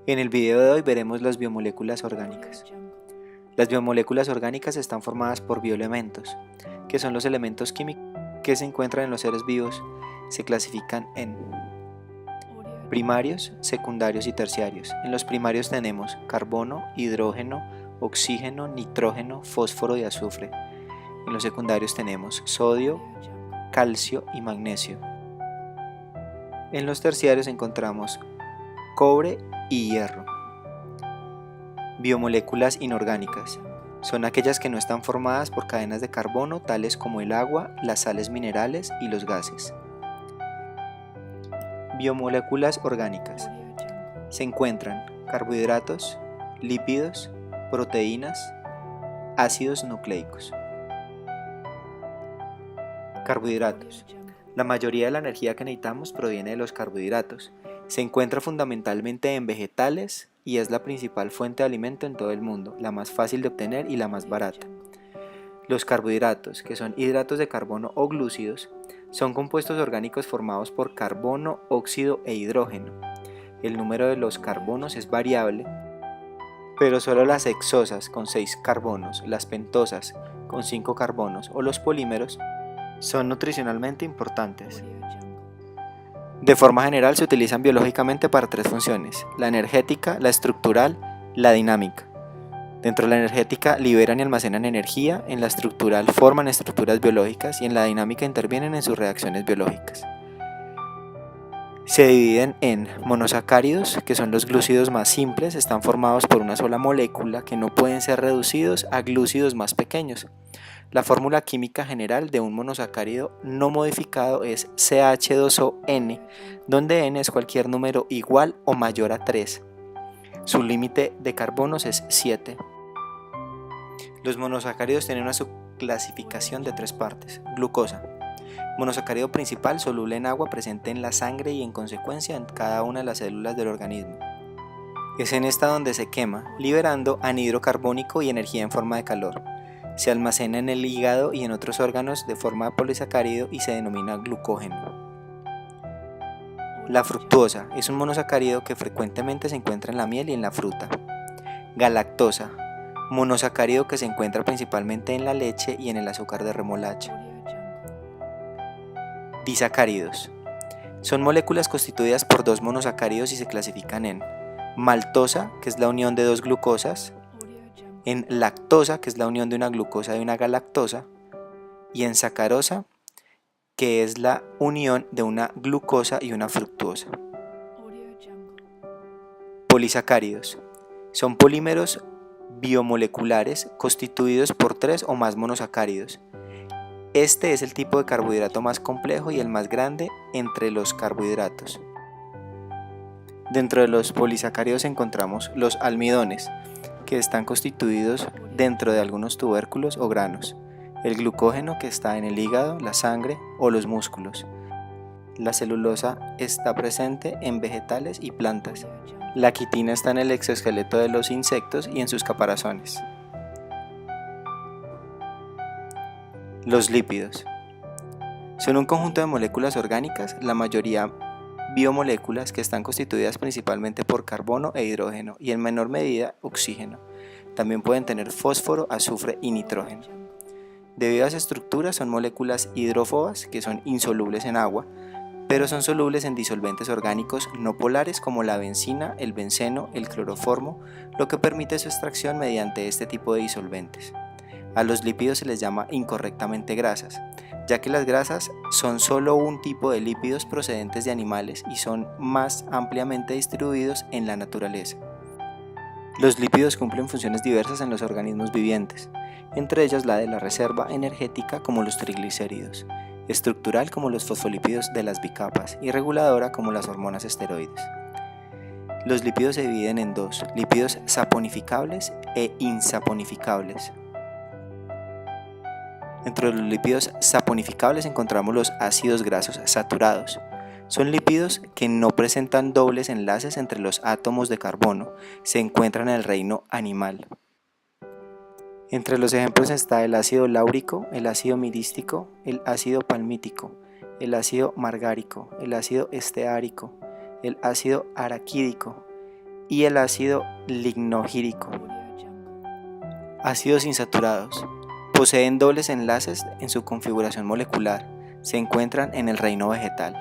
En el video de hoy veremos las biomoléculas orgánicas. Las biomoléculas orgánicas están formadas por bioelementos, que son los elementos químicos que se encuentran en los seres vivos. Se clasifican en primarios, secundarios y terciarios. En los primarios tenemos carbono, hidrógeno, oxígeno, nitrógeno, fósforo y azufre. En los secundarios tenemos sodio, calcio y magnesio. En los terciarios encontramos cobre y hierro. Biomoléculas inorgánicas son aquellas que no están formadas por cadenas de carbono, tales como el agua, las sales minerales y los gases. Biomoléculas orgánicas se encuentran carbohidratos, lípidos, proteínas, ácidos nucleicos. Carbohidratos. La mayoría de la energía que necesitamos proviene de los carbohidratos. Se encuentra fundamentalmente en vegetales y es la principal fuente de alimento en todo el mundo, la más fácil de obtener y la más barata. Los carbohidratos, que son hidratos de carbono o glúcidos, son compuestos orgánicos formados por carbono, óxido e hidrógeno. El número de los carbonos es variable, pero solo las hexosas con 6 carbonos, las pentosas con 5 carbonos o los polímeros son nutricionalmente importantes. De forma general se utilizan biológicamente para 3 funciones: la energética, la estructural, la dinámica. Dentro de la energética liberan y almacenan energía, en la estructural forman estructuras biológicas y en la dinámica intervienen en sus reacciones biológicas. Se dividen en monosacáridos, que son los glúcidos más simples, están formados por una sola molécula que no pueden ser reducidos a glúcidos más pequeños. La fórmula química general de un monosacárido no modificado es CH2ON, donde N es cualquier número igual o mayor a 3. Su límite de carbonos es 7. Los monosacáridos tienen una subclasificación de 3 partes. Glucosa. Monosacárido principal soluble en agua, presente en la sangre y en consecuencia en cada una de las células del organismo. Es en esta donde se quema, liberando anhidro carbónico y energía en forma de calor. Se almacena en el hígado y en otros órganos de forma de polisacárido y se denomina glucógeno. La fructuosa es un monosacárido que frecuentemente se encuentra en la miel y en la fruta. Galactosa, monosacárido que se encuentra principalmente en la leche y en el azúcar de remolacha. Disacáridos. Son moléculas constituidas por 2 monosacáridos y se clasifican en maltosa, que es la unión de 2 glucosas, en lactosa, que es la unión de una glucosa y una galactosa, y en sacarosa, que es la unión de una glucosa y una fructuosa. Polisacáridos. Son polímeros biomoleculares constituidos por 3 o más monosacáridos. Este es el tipo de carbohidrato más complejo y el más grande entre los carbohidratos. Dentro de los polisacáridos encontramos los almidones, que están constituidos dentro de algunos tubérculos o granos, el glucógeno, que está en el hígado, la sangre o los músculos. La celulosa está presente en vegetales y plantas. La quitina está en el exoesqueleto de los insectos y en sus caparazones. Los lípidos son un conjunto de moléculas orgánicas, la mayoría biomoléculas, que están constituidas principalmente por carbono e hidrógeno y en menor medida oxígeno. También pueden tener fósforo, azufre y nitrógeno. Debido a su estructura son moléculas hidrófobas, que son insolubles en agua, pero son solubles en disolventes orgánicos no polares como la benzina, el benceno, el cloroformo, lo que permite su extracción mediante este tipo de disolventes. A los lípidos se les llama incorrectamente grasas, ya que las grasas son solo un tipo de lípidos procedentes de animales y son más ampliamente distribuidos en la naturaleza. Los lípidos cumplen funciones diversas en los organismos vivientes, entre ellas la de la reserva energética como los triglicéridos, estructural como los fosfolípidos de las bicapas y reguladora como las hormonas esteroides. Los lípidos se dividen en 2, lípidos saponificables e insaponificables. Dentro de los lípidos saponificables encontramos los ácidos grasos saturados. Son lípidos que no presentan dobles enlaces entre los átomos de carbono, se encuentran en el reino animal. Entre los ejemplos está el ácido láurico, el ácido mirístico, el ácido palmítico, el ácido margárico, el ácido esteárico, el ácido araquídico, y el ácido lignojírico. Ácidos insaturados. Poseen dobles enlaces en su configuración molecular. Se encuentran en el reino vegetal.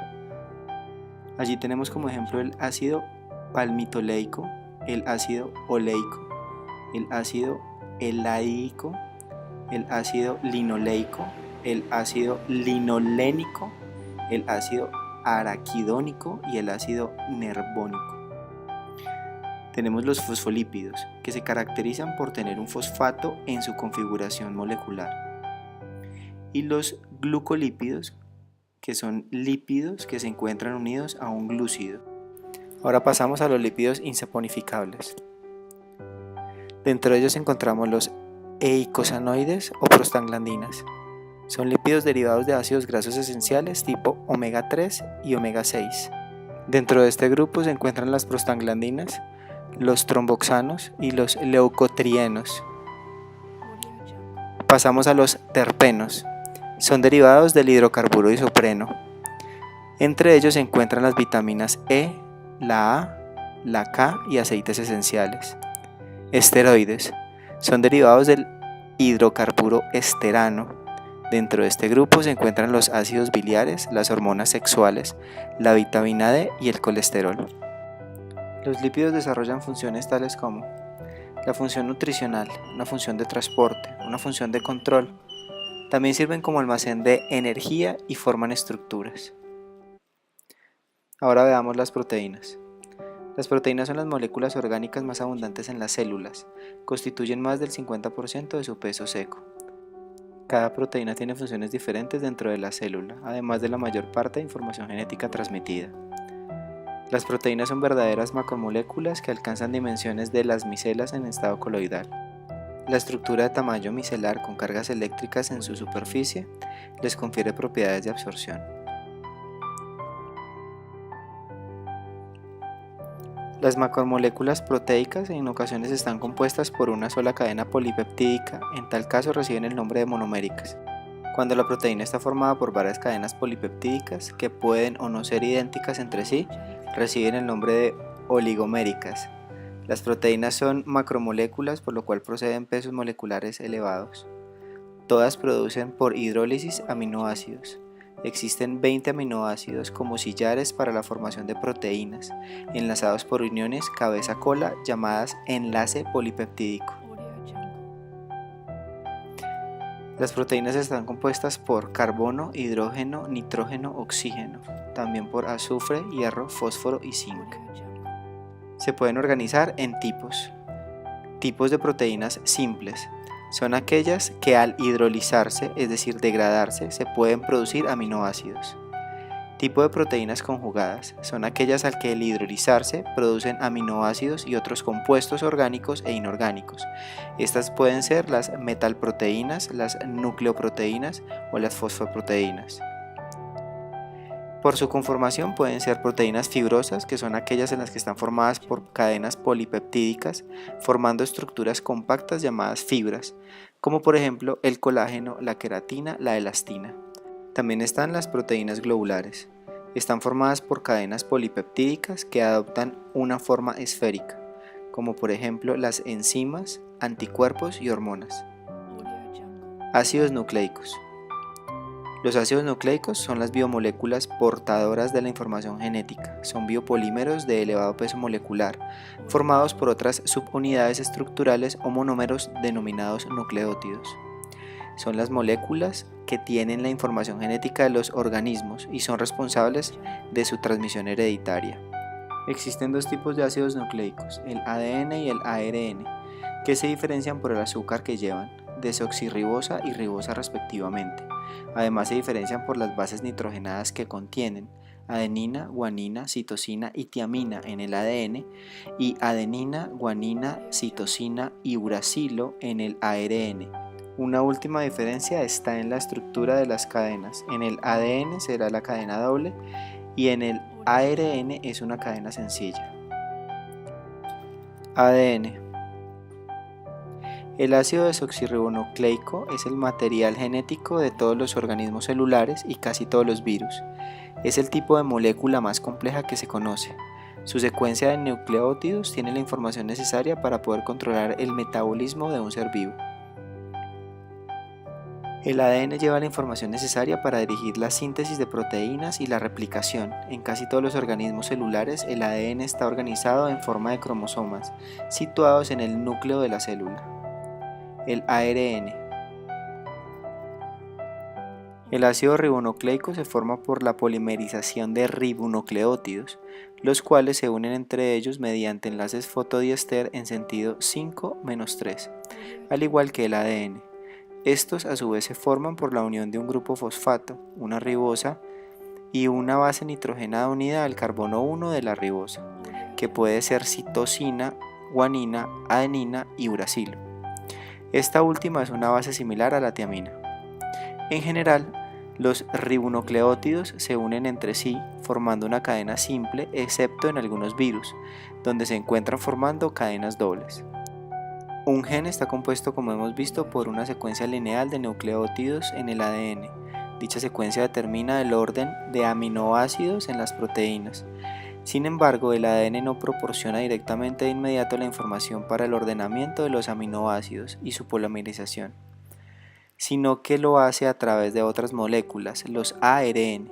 Allí tenemos como ejemplo el ácido palmitoleico, el ácido oleico, el ácido elaídico, el ácido linoleico, el ácido linolénico, el ácido araquidónico y el ácido nerbónico. Tenemos los fosfolípidos, que se caracterizan por tener un fosfato en su configuración molecular. Y los glucolípidos, que son lípidos que se encuentran unidos a un glúcido. Ahora pasamos a los lípidos insaponificables. Dentro de ellos encontramos los eicosanoides o prostaglandinas. Son lípidos derivados de ácidos grasos esenciales tipo omega 3 y omega 6. Dentro de este grupo se encuentran las prostaglandinas, los tromboxanos y los leucotrienos. Pasamos a los terpenos. Son derivados del hidrocarburo isopreno. Entre ellos se encuentran las vitaminas E, la A, la K y aceites esenciales. Esteroides. Son derivados del hidrocarburo esterano. Dentro de este grupo se encuentran los ácidos biliares, las hormonas sexuales, la vitamina D y el colesterol. Los lípidos desarrollan funciones tales como la función nutricional, una función de transporte, una función de control. También sirven como almacén de energía y forman estructuras. Ahora veamos las proteínas. Las proteínas son las moléculas orgánicas más abundantes en las células. Constituyen más del 50% de su peso seco. Cada proteína tiene funciones diferentes dentro de la célula, además de la mayor parte de información genética transmitida. Las proteínas son verdaderas macromoléculas que alcanzan dimensiones de las micelas en estado coloidal. La estructura de tamaño micelar con cargas eléctricas en su superficie les confiere propiedades de absorción. Las macromoléculas proteicas en ocasiones están compuestas por una sola cadena polipeptídica, en tal caso reciben el nombre de monoméricas. Cuando la proteína está formada por varias cadenas polipeptídicas que pueden o no ser idénticas entre sí, reciben el nombre de oligoméricas. Las proteínas son macromoléculas, por lo cual poseen pesos moleculares elevados. Todas producen por hidrólisis aminoácidos. Existen 20 aminoácidos como sillares para la formación de proteínas, enlazados por uniones cabeza-cola llamadas enlace polipeptídico. Las proteínas están compuestas por carbono, hidrógeno, nitrógeno, oxígeno, también por azufre, hierro, fósforo y zinc. Se pueden organizar en tipos. Tipos de proteínas simples. Son aquellas que al hidrolizarse, es decir, degradarse, se pueden producir aminoácidos. Tipo de proteínas conjugadas. Son aquellas al que al hidrolizarse producen aminoácidos y otros compuestos orgánicos e inorgánicos. Estas pueden ser las metalproteínas, las nucleoproteínas o las fosfoproteínas. Por su conformación pueden ser proteínas fibrosas, que son aquellas en las que están formadas por cadenas polipeptídicas, formando estructuras compactas llamadas fibras, como por ejemplo el colágeno, la queratina, la elastina. También están las proteínas globulares. Están formadas por cadenas polipeptídicas que adoptan una forma esférica, como por ejemplo las enzimas, anticuerpos y hormonas. Ácidos nucleicos. Los ácidos nucleicos son las biomoléculas portadoras de la información genética. Son biopolímeros de elevado peso molecular, formados por otras subunidades estructurales o monómeros denominados nucleótidos. Son las moléculas que tienen la información genética de los organismos y son responsables de su transmisión hereditaria. Existen dos tipos de ácidos nucleicos, el ADN y el ARN, que se diferencian por el azúcar que llevan, desoxirribosa y ribosa respectivamente. Además se diferencian por las bases nitrogenadas que contienen adenina, guanina, citosina y tiamina en el ADN y adenina, guanina, citosina y uracilo en el ARN. Una última diferencia está en la estructura de las cadenas. En el ADN será la cadena doble y en el ARN es una cadena sencilla. ADN. El ácido desoxirribonucleico es el material genético de todos los organismos celulares y casi todos los virus. Es el tipo de molécula más compleja que se conoce. Su secuencia de nucleótidos tiene la información necesaria para poder controlar el metabolismo de un ser vivo. El ADN lleva la información necesaria para dirigir la síntesis de proteínas y la replicación. En casi todos los organismos celulares, el ADN está organizado en forma de cromosomas, situados en el núcleo de la célula. El ARN. El ácido ribonucleico se forma por la polimerización de ribonucleótidos, los cuales se unen entre ellos mediante enlaces fotodiéster en sentido 5-3, al igual que el ADN. Estos a su vez se forman por la unión de un grupo fosfato, una ribosa, y una base nitrogenada unida al carbono 1 de la ribosa, que puede ser citosina, guanina, adenina y uracilo. Esta última es una base similar a la tiamina. En general, los ribonucleótidos se unen entre sí formando una cadena simple, excepto en algunos virus, donde se encuentran formando cadenas dobles. Un gen está compuesto, como hemos visto, por una secuencia lineal de nucleótidos en el ADN. Dicha secuencia determina el orden de aminoácidos en las proteínas. Sin embargo, el ADN no proporciona directamente de inmediato la información para el ordenamiento de los aminoácidos y su polimerización, sino que lo hace a través de otras moléculas, los ARN.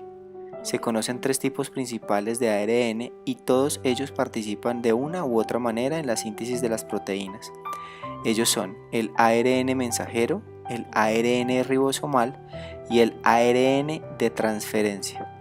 Se conocen tres tipos principales de ARN y todos ellos participan de una u otra manera en la síntesis de las proteínas. Ellos son el ARN mensajero, el ARN ribosomal y el ARN de transferencia.